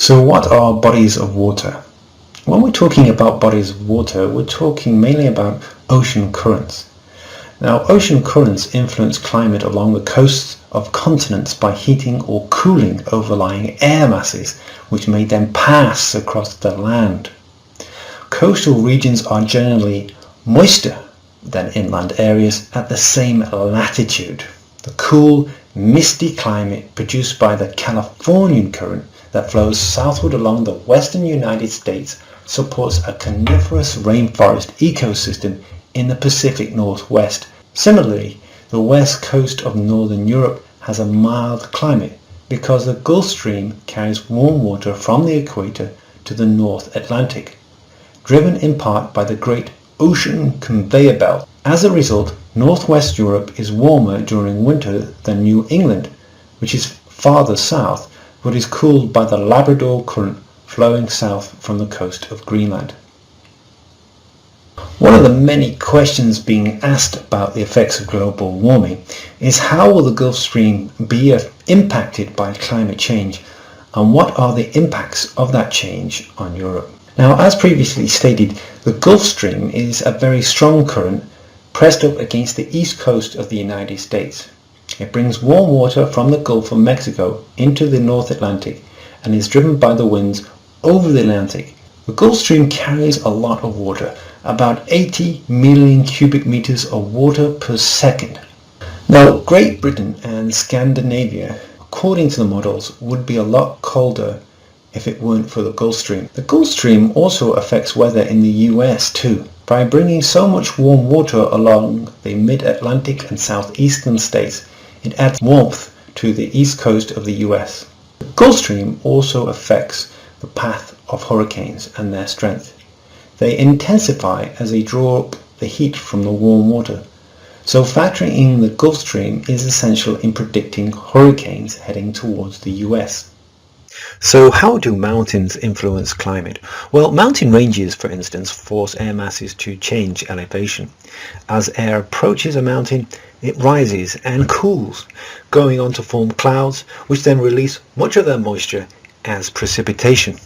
So what are bodies of water? When we're talking about bodies of water, we're talking mainly about ocean currents. Now, ocean currents influence climate along the coasts of continents by heating or cooling overlying air masses, which may then pass across the land. Coastal regions are generally moister than inland areas at the same latitude. The cool, misty climate produced by the Californian current that flows southward along the western United States supports a coniferous rainforest ecosystem in the Pacific Northwest. Similarly, the west coast of northern Europe has a mild climate because the Gulf Stream carries warm water from the equator to the North Atlantic, driven in part by the Great Ocean Conveyor Belt. As a result, Northwest Europe is warmer during winter than New England, which is farther south, but is cooled by the Labrador Current flowing south from the coast of Greenland. One of the many questions being asked about the effects of global warming is how will the Gulf Stream be impacted by climate change, and what are the impacts of that change on Europe? Now, as previously stated, the Gulf Stream is a very strong current pressed up against the east coast of the United States. It brings warm water from the Gulf of Mexico into the North Atlantic and is driven by the winds over the Atlantic. The Gulf Stream carries a lot of water, about 80 million cubic meters of water per second. Now, Great Britain and Scandinavia, according to the models, would be a lot colder if it weren't for the Gulf Stream. The Gulf Stream also affects weather in the US too, by bringing so much warm water along the mid-Atlantic and southeastern states. It adds warmth to the east coast of the US. The Gulf Stream also affects the path of hurricanes and their strength. They intensify as they draw up the heat from the warm water. So factoring in the Gulf Stream is essential in predicting hurricanes heading towards the US. So how do mountains influence climate? Well, mountain ranges, for instance, force air masses to change elevation. As air approaches a mountain, it rises and cools, going on to form clouds, which then release much of their moisture as precipitation.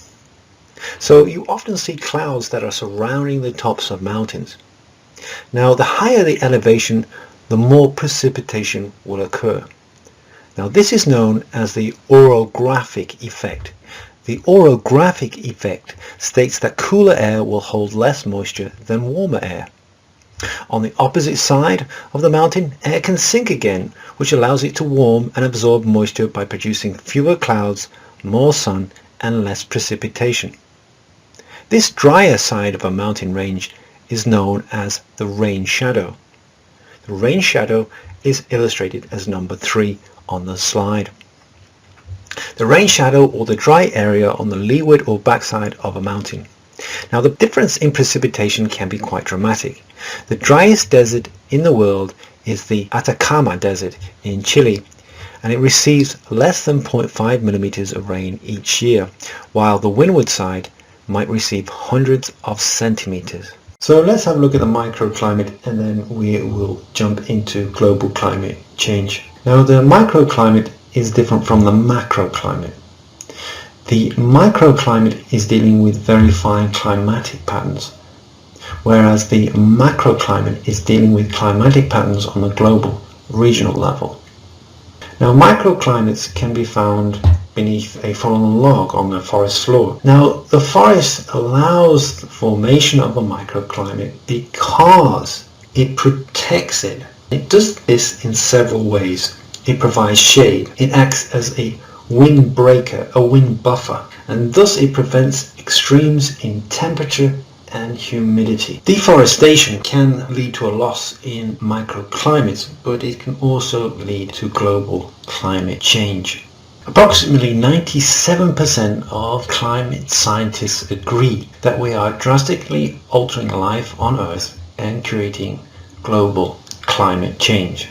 So you often see clouds that are surrounding the tops of mountains. Now, the higher the elevation, the more precipitation will occur. Now, this is known as the orographic effect. The orographic effect states that cooler air will hold less moisture than warmer air. On the opposite side of the mountain, air can sink again, which allows it to warm and absorb moisture by producing fewer clouds, more sun, and less precipitation. This drier side of a mountain range is known as the rain shadow. The rain shadow is illustrated as number 3 on the slide. The rain shadow, or the dry area on the leeward or backside of a mountain. Now, the difference in precipitation can be quite dramatic. The driest desert in the world is the Atacama Desert in Chile, and it receives less than 0.5 millimeters of rain each year, while the windward side might receive hundreds of centimeters. So let's have a look at the microclimate, and then we will jump into global climate change. Now, the microclimate is different from the macroclimate. The microclimate is dealing with very fine climatic patterns, whereas the macroclimate is dealing with climatic patterns on the global, regional level. Now, microclimates can be found beneath a fallen log on the forest floor. Now, the forest allows the formation of a microclimate because it protects it. It does this in several ways. It provides shade. It acts as a wind breaker, a wind buffer, and thus it prevents extremes in temperature and humidity. Deforestation can lead to a loss in microclimates, but it can also lead to global climate change. Approximately 97% of climate scientists agree that we are drastically altering life on Earth and creating global climate change.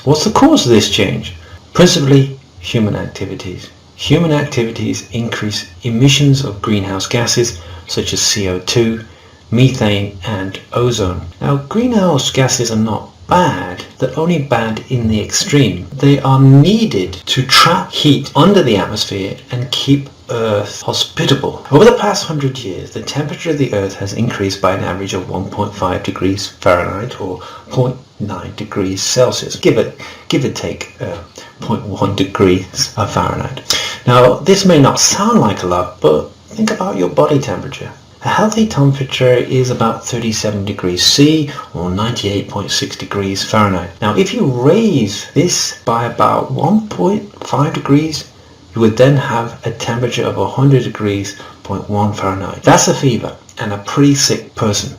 What's the cause of this change? Principally, human activities. Human activities increase emissions of greenhouse gases such as CO2, methane and ozone. Now, greenhouse gases are not bad, they're only bad in the extreme. They are needed to trap heat under the atmosphere and keep Earth hospitable. Over the past 100 years, the temperature of the Earth has increased by an average of 1.5 degrees Fahrenheit or 0.9 degrees Celsius, give or take 0.1 degrees of Fahrenheit. Now, this may not sound like a lot, but think about your body temperature. A healthy temperature is about 37 degrees C or 98.6 degrees Fahrenheit. Now, if you raise this by about 1.5 degrees, you would then have a temperature of 100 degrees 0.1 Fahrenheit. That's a fever and a pretty sick person.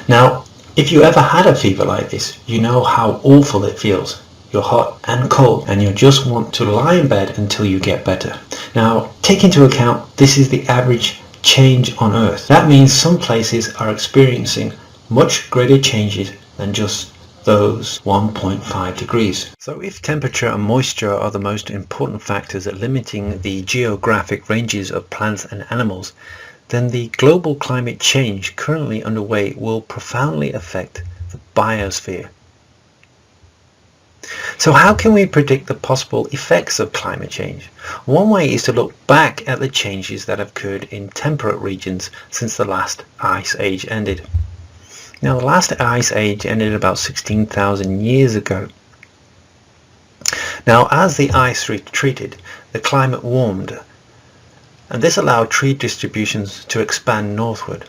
Now, if you ever had a fever like this, you know how awful it feels. You're hot and cold and you just want to lie in bed until you get better. Now, take into account this is the average change on Earth. That means some places are experiencing much greater changes than just those 1.5 degrees. So if temperature and moisture are the most important factors at limiting the geographic ranges of plants and animals, then the global climate change currently underway will profoundly affect the biosphere. So how can we predict the possible effects of climate change? One way is to look back at the changes that have occurred in temperate regions since the last ice age ended. Now, the last ice age ended about 16,000 years ago. Now, as the ice retreated, the climate warmed, and this allowed tree distributions to expand northward.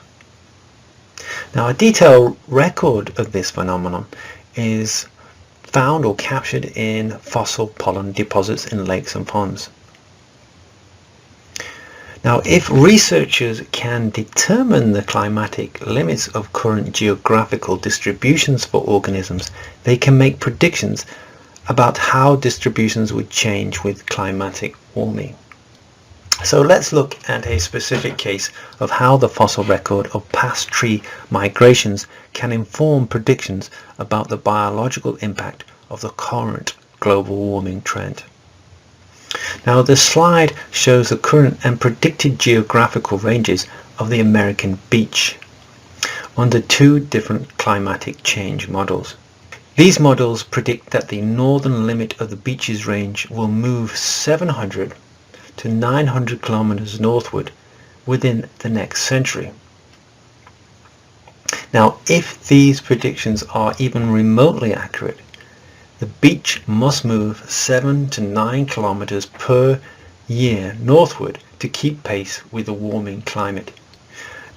Now, a detailed record of this phenomenon is found or captured in fossil pollen deposits in lakes and ponds. Now, if researchers can determine the climatic limits of current geographical distributions for organisms, they can make predictions about how distributions would change with climatic warming. So let's look at a specific case of how the fossil record of past tree migrations can inform predictions about the biological impact of the current global warming trend. Now, this slide shows the current and predicted geographical ranges of the American beach under two different climatic change models. These models predict that the northern limit of the beach's range will move 700 to 900 kilometers northward within the next century. Now, if these predictions are even remotely accurate, the beach must move 7 to 9 kilometers per year northward to keep pace with the warming climate.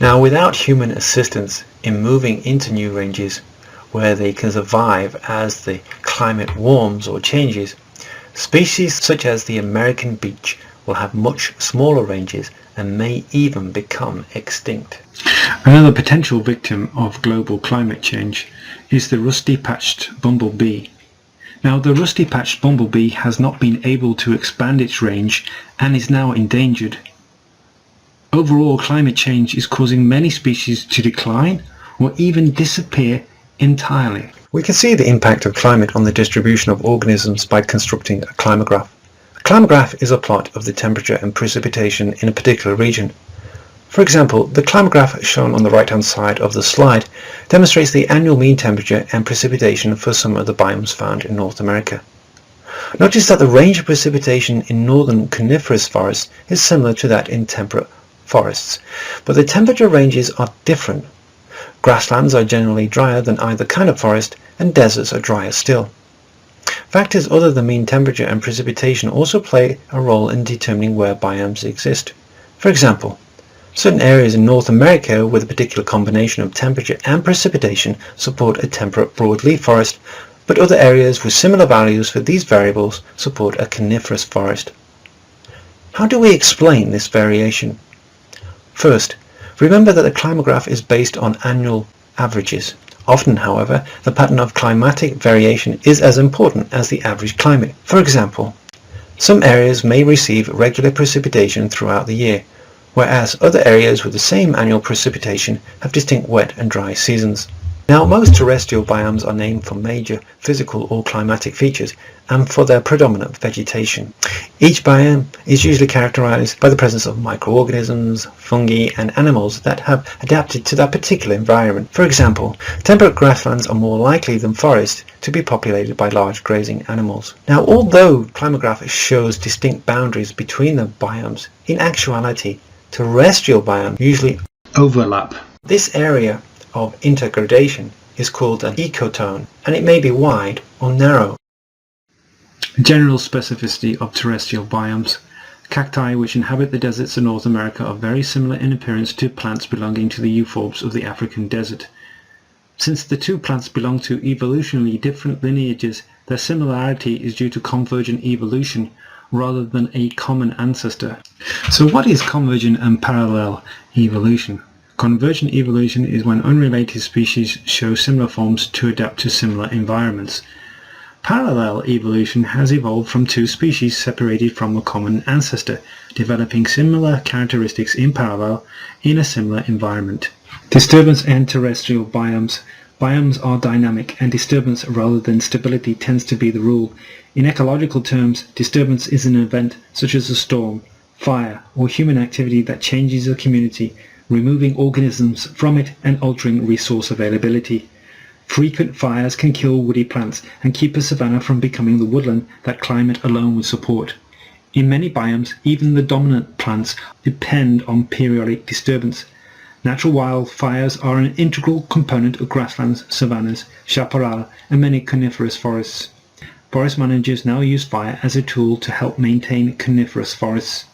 Now, without human assistance in moving into new ranges where they can survive as the climate warms or changes, species such as the American beach will have much smaller ranges and may even become extinct. Another potential victim of global climate change is the rusty-patched bumblebee. Now, the rusty-patched bumblebee has not been able to expand its range and is now endangered. Overall, climate change is causing many species to decline or even disappear entirely. We can see the impact of climate on the distribution of organisms by constructing a climograph. A climograph is a plot of the temperature and precipitation in a particular region. For example, the climograph shown on the right-hand side of the slide demonstrates the annual mean temperature and precipitation for some of the biomes found in North America. Notice that the range of precipitation in northern coniferous forests is similar to that in temperate forests, but the temperature ranges are different. Grasslands are generally drier than either kind of forest, and deserts are drier still. Factors other than mean temperature and precipitation also play a role in determining where biomes exist. For example, certain areas in North America with a particular combination of temperature and precipitation support a temperate broadleaf forest, but other areas with similar values for these variables support a coniferous forest. How do we explain this variation? First, remember that the climograph is based on annual averages. Often, however, the pattern of climatic variation is as important as the average climate. For example, some areas may receive regular precipitation throughout the year, whereas other areas with the same annual precipitation have distinct wet and dry seasons. Now, most terrestrial biomes are named for major physical or climatic features and for their predominant vegetation. Each biome is usually characterized by the presence of microorganisms, fungi, and animals that have adapted to that particular environment. For example, temperate grasslands are more likely than forests to be populated by large grazing animals. Now, although climograph shows distinct boundaries between the biomes, in actuality, terrestrial biomes usually overlap. This area of intergradation is called an ecotone, and it may be wide or narrow. General specificity of terrestrial biomes. Cacti which inhabit the deserts of North America are very similar in appearance to plants belonging to the euphorbs of the African desert. Since the two plants belong to evolutionally different lineages, their similarity is due to convergent evolution rather than a common ancestor. So what is convergent and parallel evolution? Convergent evolution is when unrelated species show similar forms to adapt to similar environments. Parallel evolution has evolved from two species separated from a common ancestor, developing similar characteristics in parallel in a similar environment. Disturbance and terrestrial biomes. Biomes are dynamic, and disturbance rather than stability tends to be the rule. In ecological terms, disturbance is an event such as a storm, fire, or human activity that changes a community, removing organisms from it and altering resource availability. Frequent fires can kill woody plants and keep a savanna from becoming the woodland that climate alone would support. In many biomes, even the dominant plants depend on periodic disturbance. Natural wildfires are an integral component of grasslands, savannas, chaparral, and many coniferous forests. Forest managers now use fire as a tool to help maintain coniferous forests.